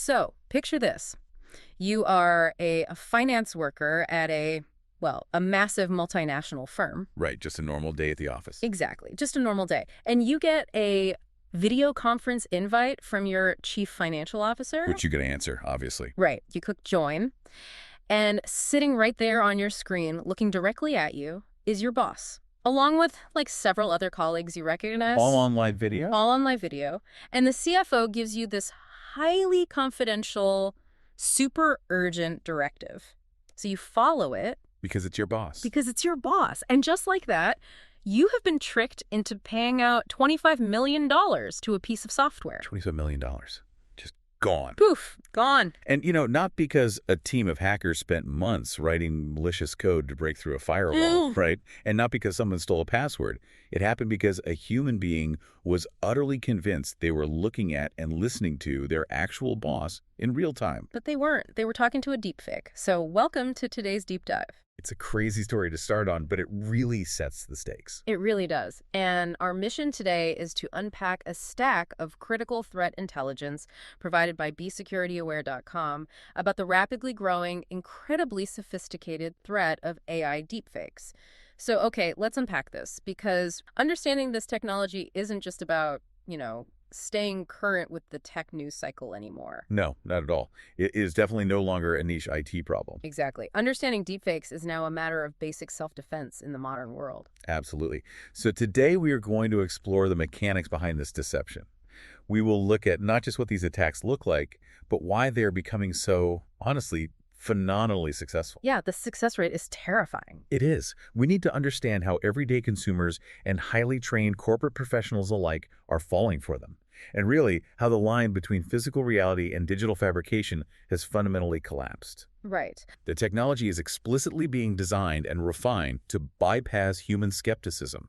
So picture this. You are a finance worker at a massive multinational firm. Right, just a normal day at the office. Exactly. Just a normal day. And you get a video conference invite from your chief financial officer. Which you got to answer, obviously. Right. You click join. And sitting right there on your screen, looking directly at you, is your boss, along with like several other colleagues you recognize. All on live video? All on live video. And the CFO gives you this highly confidential, super urgent directive. So you follow it. Because it's your boss. Because it's your boss. And just like that, you have been tricked into paying out $25 million to a piece of software. $25 million. Just gone. Poof, gone. And, not because a team of hackers spent months writing malicious code to break through a firewall, right? And not because someone stole a password. It happened because a human being was utterly convinced they were looking at and listening to their actual boss in real time. But they weren't. They were talking to a deepfake. So welcome to today's deep dive. It's a crazy story to start on, but it really sets the stakes. It really does. And our mission today is to unpack a stack of critical threat intelligence provided by BeSecurityAware.com about the rapidly growing, incredibly sophisticated threat of AI deepfakes. So, okay, let's unpack this, because understanding this technology isn't just about, staying current with the tech news cycle anymore. No, not at all. It is definitely no longer a niche IT problem. Exactly. Understanding deepfakes is now a matter of basic self-defense in the modern world. Absolutely. So today we are going to explore the mechanics behind this deception. We will look at not just what these attacks look like, but why they're becoming so, honestly, phenomenally successful. Yeah, the success rate is terrifying. It is. We need to understand how everyday consumers and highly trained corporate professionals alike are falling for them. And really, how the line between physical reality and digital fabrication has fundamentally collapsed. Right. The technology is explicitly being designed and refined to bypass human skepticism.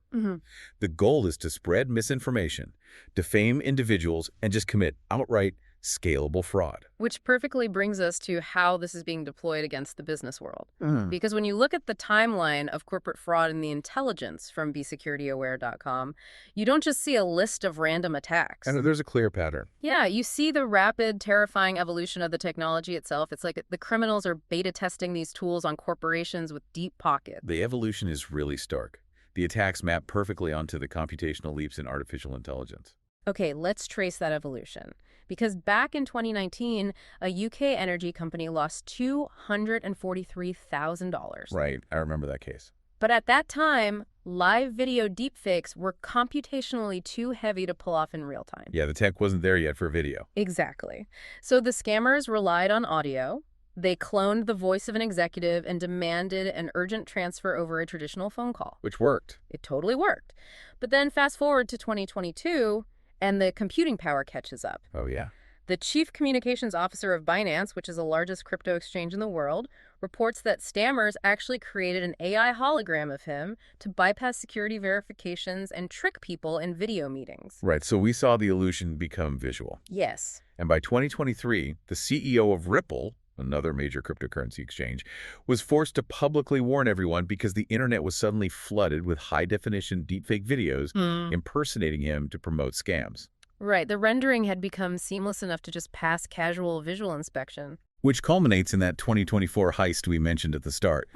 The goal is to spread misinformation, defame individuals, and just commit outright scalable fraud. Which perfectly brings us to how this is being deployed against the business world. Because when you look at the timeline of corporate fraud and the intelligence from BeSecurityAware.com, you don't just see a list of random attacks. And there's a clear pattern. Yeah, you see the rapid, terrifying evolution of the technology itself. It's like the criminals are beta testing these tools on corporations with deep pockets. The evolution is really stark. The attacks map perfectly onto the computational leaps in artificial intelligence. Okay, let's trace that evolution. Because back in 2019, a UK energy company lost $243,000. Right, I remember that case. But at that time, live video deepfakes were computationally too heavy to pull off in real time. Yeah, the tech wasn't there yet for video. Exactly. So the scammers relied on audio. They cloned the voice of an executive and demanded an urgent transfer over a traditional phone call. Which worked. It totally worked. But then fast forward to 2022, and the computing power catches up. Oh, yeah. The chief communications officer of Binance, which is the largest crypto exchange in the world, reports that scammers actually created an AI hologram of him to bypass security verifications and trick people in video meetings. Right, so we saw the illusion become visual. Yes. And by 2023, the CEO of Ripple, another major cryptocurrency exchange, was forced to publicly warn everyone because the internet was suddenly flooded with high-definition deepfake videos impersonating him to promote scams. Right. The rendering had become seamless enough to just pass casual visual inspection. Which culminates in that 2024 heist we mentioned at the start.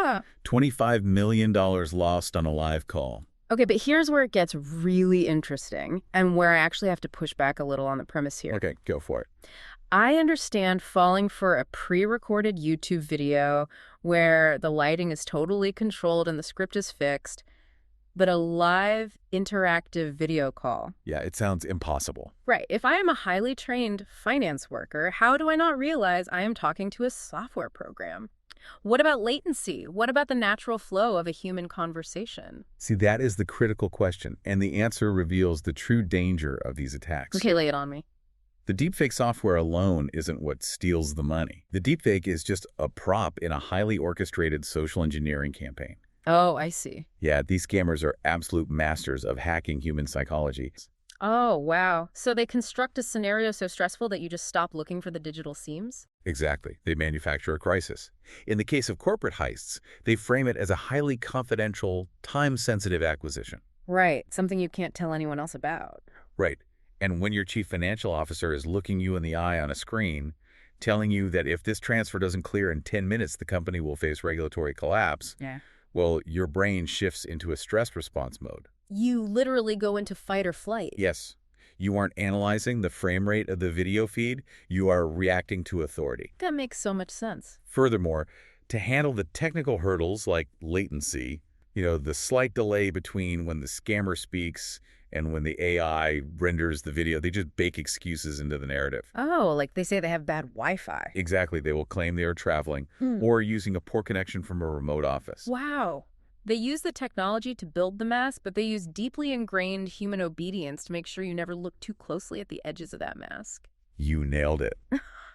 $25 million lost on a live call. Okay, but here's where it gets really interesting and where I actually have to push back a little on the premise here. Okay, go for it. I understand falling for a pre-recorded YouTube video where the lighting is totally controlled and the script is fixed, but a live interactive video call. Yeah, it sounds impossible. Right. If I am a highly trained finance worker, how do I not realize I am talking to a software program? What about latency? What about the natural flow of a human conversation? See, that is the critical question, and the answer reveals the true danger of these attacks. Okay, lay it on me. The deepfake software alone isn't what steals the money. The deepfake is just a prop in a highly orchestrated social engineering campaign. Oh, I see. Yeah, these scammers are absolute masters of hacking human psychology. Oh, wow. So they construct a scenario so stressful that you just stop looking for the digital seams? Exactly. They manufacture a crisis. In the case of corporate heists, they frame it as a highly confidential, time-sensitive acquisition. Right. Something you can't tell anyone else about. Right. And when your chief financial officer is looking you in the eye on a screen, telling you that if this transfer doesn't clear in 10 minutes, the company will face regulatory collapse. Yeah. Well, your brain shifts into a stress response mode. You literally go into fight or flight. Yes, you aren't analyzing the frame rate of the video feed, you are reacting to authority. That makes so much sense. Furthermore, to handle the technical hurdles like latency, the slight delay between when the scammer speaks and when the AI renders the video, they just bake excuses into the narrative. Oh, like they say they have bad Wi-Fi. Exactly, they will claim they are traveling or using a poor connection from a remote office. Wow. They use the technology to build the mask, but they use deeply ingrained human obedience to make sure you never look too closely at the edges of that mask. You nailed it.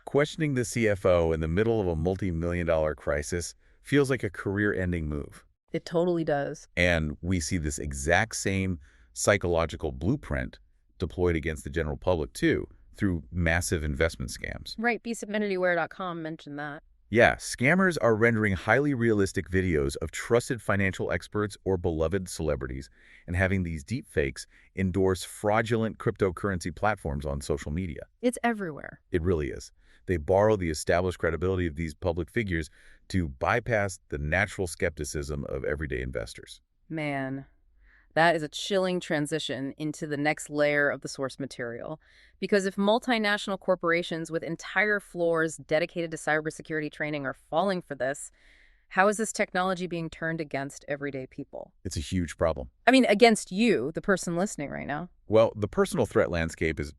Questioning the CFO in the middle of a multi-million-dollar crisis feels like a career-ending move. It totally does. And we see this exact same psychological blueprint deployed against the general public, too, through massive investment scams. Right, beastofmanityware.com mentioned that. Yeah, scammers are rendering highly realistic videos of trusted financial experts or beloved celebrities and having these deepfakes endorse fraudulent cryptocurrency platforms on social media. It's everywhere. It really is. They borrow the established credibility of these public figures to bypass the natural skepticism of everyday investors. Man, that is a chilling transition into the next layer of the source material. Because if multinational corporations with entire floors dedicated to cybersecurity training are falling for this, how is this technology being turned against everyday people? It's a huge problem. I mean, against you, the person listening right now. Well, the personal threat landscape is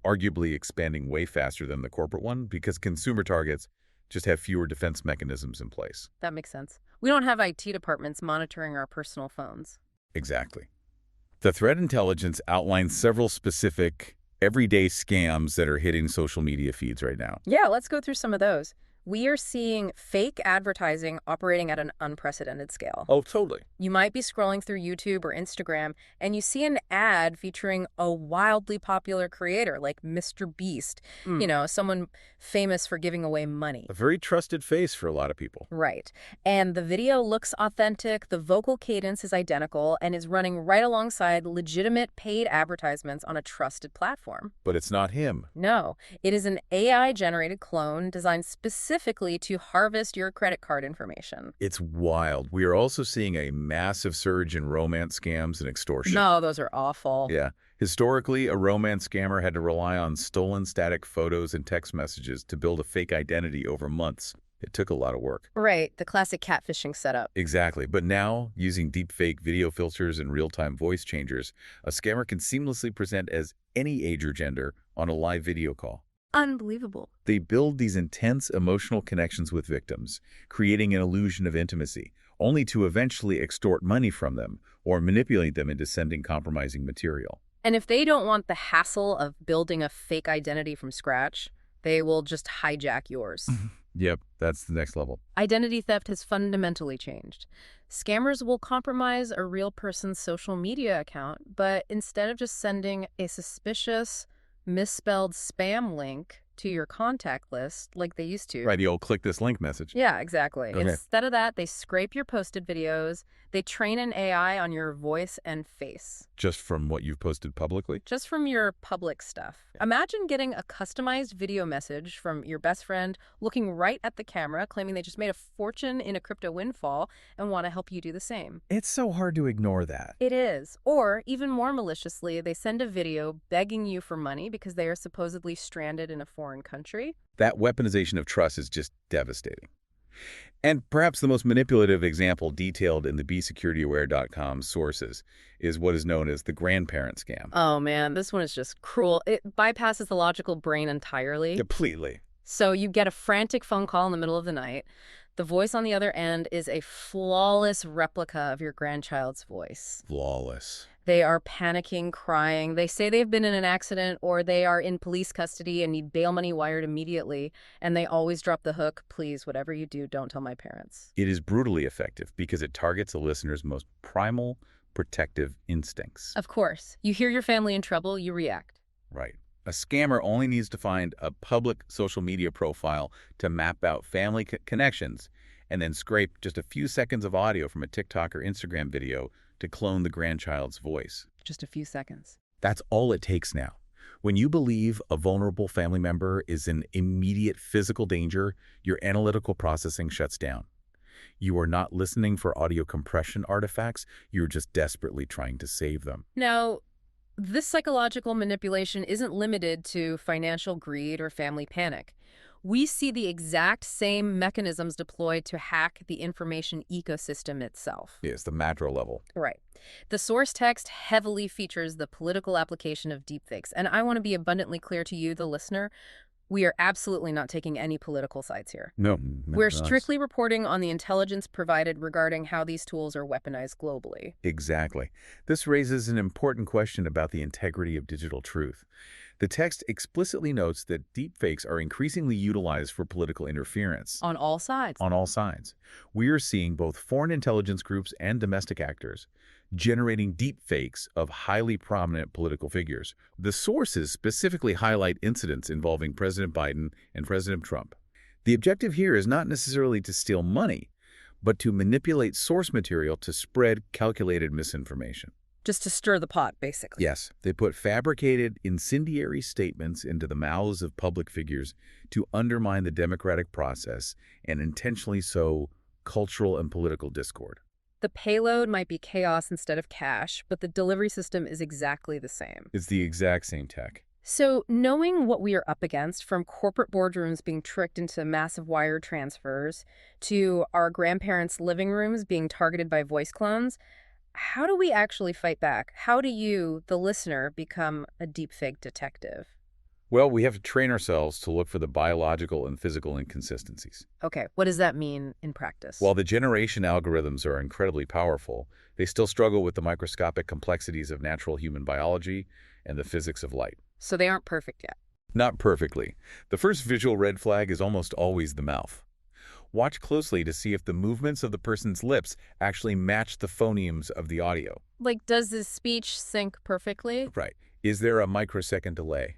arguably expanding way faster than the corporate one because consumer targets just have fewer defense mechanisms in place. That makes sense. We don't have IT departments monitoring our personal phones. Exactly. The threat intelligence outlines several specific everyday scams that are hitting social media feeds right now. Yeah, let's go through some of those. We are seeing fake advertising operating at an unprecedented scale. Oh, totally. You might be scrolling through YouTube or Instagram, and you see an ad featuring a wildly popular creator like Mr. Beast, someone famous for giving away money. A very trusted face for a lot of people. Right. And the video looks authentic, the vocal cadence is identical, and is running right alongside legitimate paid advertisements on a trusted platform. But it's not him. No, it is an AI-generated clone designed specifically to harvest your credit card information. It's wild. We are also seeing a massive surge in romance scams and extortion. No, those are awful. Yeah. Historically, a romance scammer had to rely on stolen static photos and text messages to build a fake identity over months. It took a lot of work. Right, the classic catfishing setup. Exactly. But now, using deepfake video filters and real-time voice changers, a scammer can seamlessly present as any age or gender on a live video call. Unbelievable. They build these intense emotional connections with victims, creating an illusion of intimacy, only to eventually extort money from them or manipulate them into sending compromising material. And if they don't want the hassle of building a fake identity from scratch, they will just hijack yours. Yep, that's the next level. Identity theft has fundamentally changed. Scammers will compromise a real person's social media account, but instead of just sending a suspicious, misspelled spam link to your contact list like they used to. Right, the old click this link message. Yeah, exactly. Okay. Instead of that, they scrape your posted videos. They train an AI on your voice and face. Just from what you've posted publicly? Just from your public stuff. Imagine getting a customized video message from your best friend looking right at the camera, claiming they just made a fortune in a crypto windfall and want to help you do the same. It's so hard to ignore that. It is. Or, even more maliciously, they send a video begging you for money because they are supposedly stranded in a foreign country. That weaponization of trust is just devastating. And perhaps the most manipulative example detailed in the BeSecurityAware.com sources is what is known as the grandparent scam. Oh man, this one is just cruel. It bypasses the logical brain entirely. Completely. So you get a frantic phone call in the middle of the night. The voice on the other end is a flawless replica of your grandchild's voice. Flawless. They are panicking, crying. They say they've been in an accident or they are in police custody and need bail money wired immediately. And they always drop the hook, please, whatever you do, don't tell my parents. It is brutally effective because it targets a listener's most primal protective instincts. Of course. You hear your family in trouble, you react. Right. A scammer only needs to find a public social media profile to map out family connections and then scrape just a few seconds of audio from a TikTok or Instagram video to clone the grandchild's voice. Just a few seconds. That's all it takes now. When you believe a vulnerable family member is in immediate physical danger, your analytical processing shuts down. You are not listening for audio compression artifacts, you're just desperately trying to save them. Now, this psychological manipulation isn't limited to financial greed or family panic. We see the exact same mechanisms deployed to hack the information ecosystem itself. Yes, the macro level. Right. The source text heavily features the political application of deepfakes, and I want to be abundantly clear to you, the listener, we are absolutely not taking any political sides here. No, not We're us. strictly reporting on the intelligence provided regarding how these tools are weaponized globally. Exactly. This raises an important question about the integrity of digital truth. The text explicitly notes that deepfakes are increasingly utilized for political interference On all sides. on all sides. We are seeing both foreign intelligence groups and domestic actors generating deepfakes of highly prominent political figures. The sources specifically highlight incidents involving President Biden and President Trump. The objective here is not necessarily to steal money, but to manipulate source material to spread calculated misinformation. Just to stir the pot, basically. Yes, they put fabricated, incendiary statements into the mouths of public figures to undermine the democratic process and intentionally sow cultural and political discord. The payload might be chaos instead of cash, but the delivery system is exactly the same. It's the exact same tech. So, knowing what we are up against, from corporate boardrooms being tricked into massive wire transfers to our grandparents' living rooms being targeted by voice clones, how do we actually fight back? How do you, the listener, become a deepfake detective? Well, we have to train ourselves to look for the biological and physical inconsistencies. Okay, what does that mean in practice? While the generation algorithms are incredibly powerful, they still struggle with the microscopic complexities of natural human biology and the physics of light. So they aren't perfect yet. Not perfectly. The first visual red flag is almost always the mouth. Watch closely to see if the movements of the person's lips actually match the phonemes of the audio. Like, does this speech sync perfectly? Right. Is there a microsecond delay?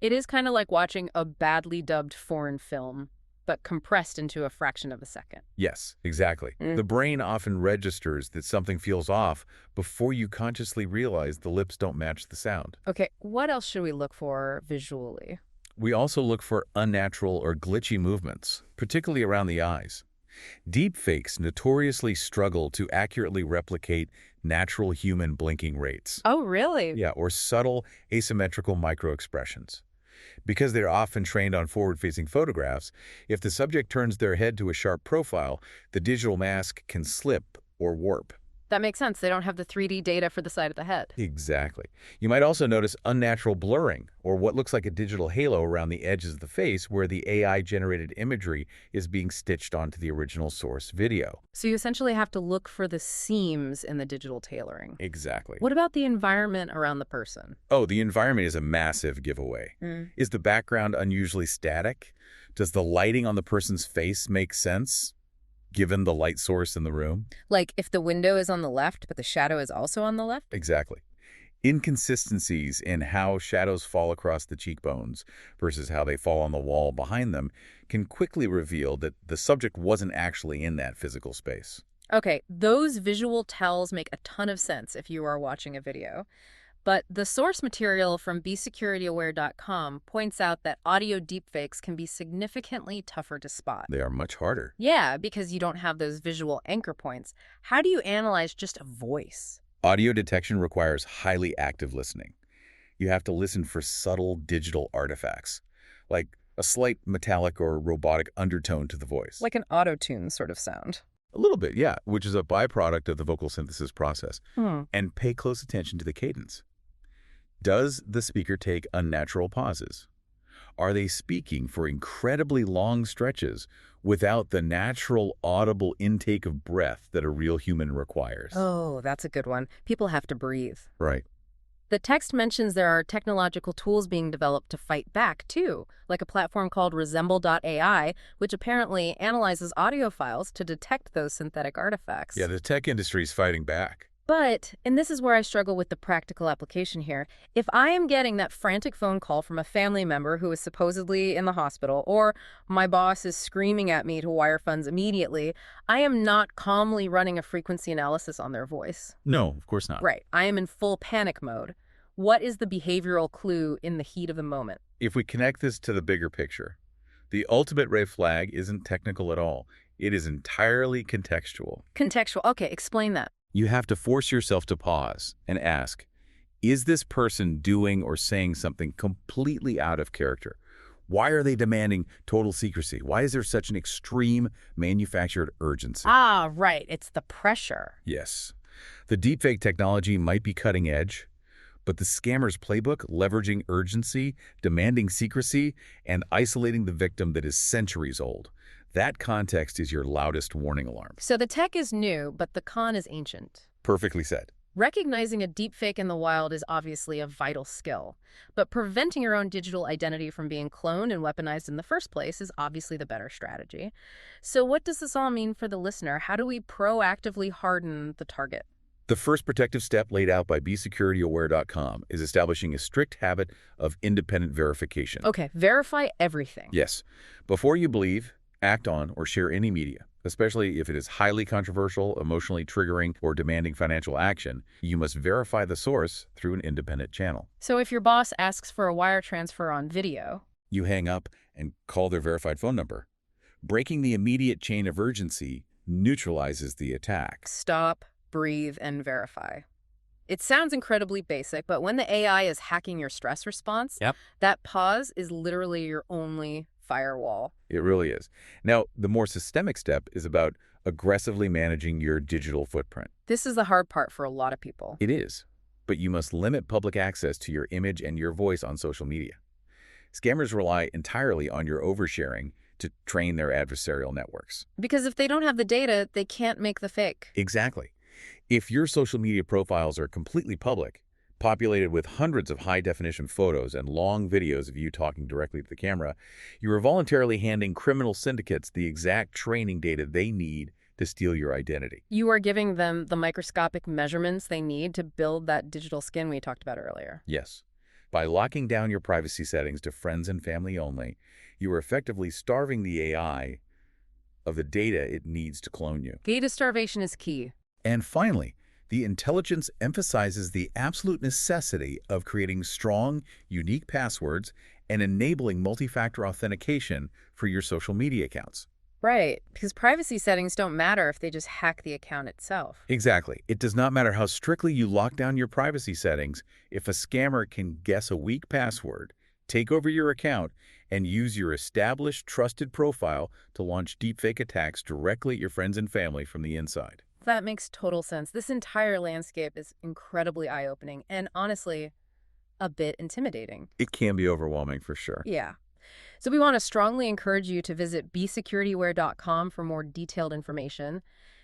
It is kind of like watching a badly dubbed foreign film, but compressed into a fraction of a second. Yes, exactly. The brain often registers that something feels off before you consciously realize the lips don't match the sound. Okay, what else should we look for visually? We also look for unnatural or glitchy movements, particularly around the eyes. Deepfakes notoriously struggle to accurately replicate natural human blinking rates. Oh, really? Yeah, or subtle asymmetrical microexpressions. Because they're often trained on forward-facing photographs, if the subject turns their head to a sharp profile, the digital mask can slip or warp. That makes sense. They don't have the 3D data for the side of the head. Exactly. You might also notice unnatural blurring, or what looks like a digital halo around the edges of the face where the AI-generated imagery is being stitched onto the original source video. So you essentially have to look for the seams in the digital tailoring. Exactly. What about the environment around the person? Oh, the environment is a massive giveaway. Is the background unusually static? Does the lighting on the person's face make sense, given the light source in the room? Like if the window is on the left, but the shadow is also on the left? Exactly. Inconsistencies in how shadows fall across the cheekbones versus how they fall on the wall behind them can quickly reveal that the subject wasn't actually in that physical space. Okay, those visual tells make a ton of sense if you are watching a video. But the source material from BeSecurityAware.com points out that audio deepfakes can be significantly tougher to spot. They are much harder. Yeah, because you don't have those visual anchor points. How do you analyze just a voice? Audio detection requires highly active listening. You have to listen for subtle digital artifacts, like a slight metallic or robotic undertone to the voice. Like an auto-tune sort of sound. A little bit, yeah, which is a byproduct of the vocal synthesis process. And pay close attention to the cadence. Does the speaker take unnatural pauses? Are they speaking for incredibly long stretches without the natural audible intake of breath that a real human requires? Oh, that's a good one. People have to breathe. Right. The text mentions there are technological tools being developed to fight back, too, like a platform called Resemble.ai, which apparently analyzes audio files to detect those synthetic artifacts. Yeah, the tech industry is fighting back. But, and this is where I struggle with the practical application here, if I am getting that frantic phone call from a family member who is supposedly in the hospital, or my boss is screaming at me to wire funds immediately, I am not calmly running a frequency analysis on their voice. No, of course not. Right. I am in full panic mode. What is the behavioral clue in the heat of the moment? If we connect this to the bigger picture, the ultimate red flag isn't technical at all. It is entirely contextual. Contextual. Okay, explain that. You have to force yourself to pause and ask, is this person doing or saying something completely out of character? Why are they demanding total secrecy? Why is there such an extreme manufactured urgency? Ah, right. It's the pressure. Yes. The deepfake technology might be cutting edge, but the scammer's playbook, leveraging urgency, demanding secrecy, and isolating the victim that is centuries old, that context is your loudest warning alarm. So the tech is new, but the con is ancient. Perfectly said. Recognizing a deepfake in the wild is obviously a vital skill, but preventing your own digital identity from being cloned and weaponized in the first place is obviously the better strategy. So what does this all mean for the listener? How do we proactively harden the target? The first protective step laid out by BeSecurityAware.com is establishing a strict habit of independent verification. Okay, verify everything. Yes. Before you believe, act on, or share any media, especially if it is highly controversial, emotionally triggering, or demanding financial action, you must verify the source through an independent channel. So if your boss asks for a wire transfer on video, You hang up and call their verified phone number. Breaking the immediate chain of urgency neutralizes the attack. stop, breathe, and verify. It sounds incredibly basic, but when the AI is hacking your stress response, Yep. that pause is literally your only firewall. It really is. Now, the more systemic step is about aggressively managing your digital footprint. This is the hard part for a lot of people. It is, but you must limit public access to your image and your voice on social media. Scammers rely entirely on your oversharing to train their adversarial networks. Because if they don't have the data, they can't make the fake. Exactly. If your social media profiles are completely public, populated with hundreds of high-definition photos and long videos of you talking directly to the camera, you are voluntarily handing criminal syndicates the exact training data they need to steal your identity. You are giving them the microscopic measurements they need to build that digital skin we talked about earlier. Yes. By locking down your privacy settings to friends and family only, you are effectively starving the AI of the data it needs to clone you. Data starvation is key. And finally, the intelligence emphasizes the absolute necessity of creating strong, unique passwords and enabling multi-factor authentication for your social media accounts. Right, because privacy settings don't matter if they just hack the account itself. Exactly. It does not matter how strictly you lock down your privacy settings if a scammer can guess a weak password, take over your account, and use your established, trusted profile to launch deepfake attacks directly at your friends and family from the inside. That makes total sense. This entire landscape is incredibly eye-opening and honestly, a bit intimidating. It can be overwhelming for sure. Yeah. So we want to strongly encourage you to visit besecurityaware.com for more detailed information.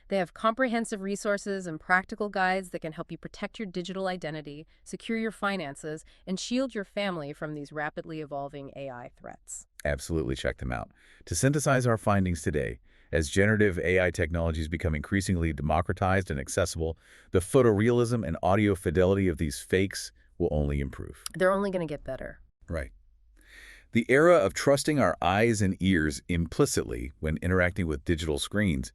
They have comprehensive resources and practical guides that can help you protect your digital identity, secure your finances, and shield your family from these rapidly evolving AI threats. Absolutely check them out. To synthesize our findings today, as generative AI technologies become increasingly democratized and accessible, the photorealism and audio fidelity of these fakes will only improve. They're only going to get better. Right. The era of trusting our eyes and ears implicitly when interacting with digital screens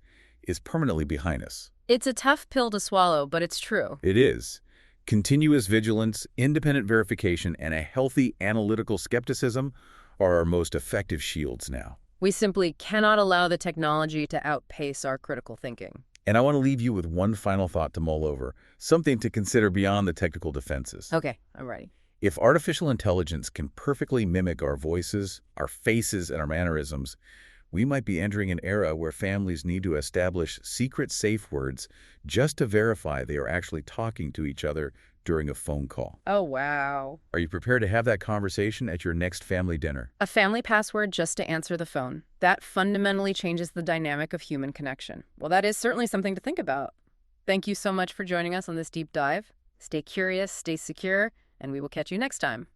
is permanently behind us. It's a tough pill to swallow, but it's true. It is. Continuous vigilance, independent verification, and a healthy analytical skepticism are our most effective shields now. We simply cannot allow the technology to outpace our critical thinking. And I want to leave you with one final thought to mull over, something to consider beyond the technical defenses. Okay, I'm ready. If artificial intelligence can perfectly mimic our voices, our faces, and our mannerisms, we might be entering an era where families need to establish secret safe words just to verify they are actually talking to each other during a phone call. Oh, wow. Are you prepared to have that conversation at your next family dinner? A family password just to answer the phone. That fundamentally changes the dynamic of human connection. Well, that is certainly something to think about. Thank you so much for joining us on this deep dive. Stay curious, stay secure, and we will catch you next time.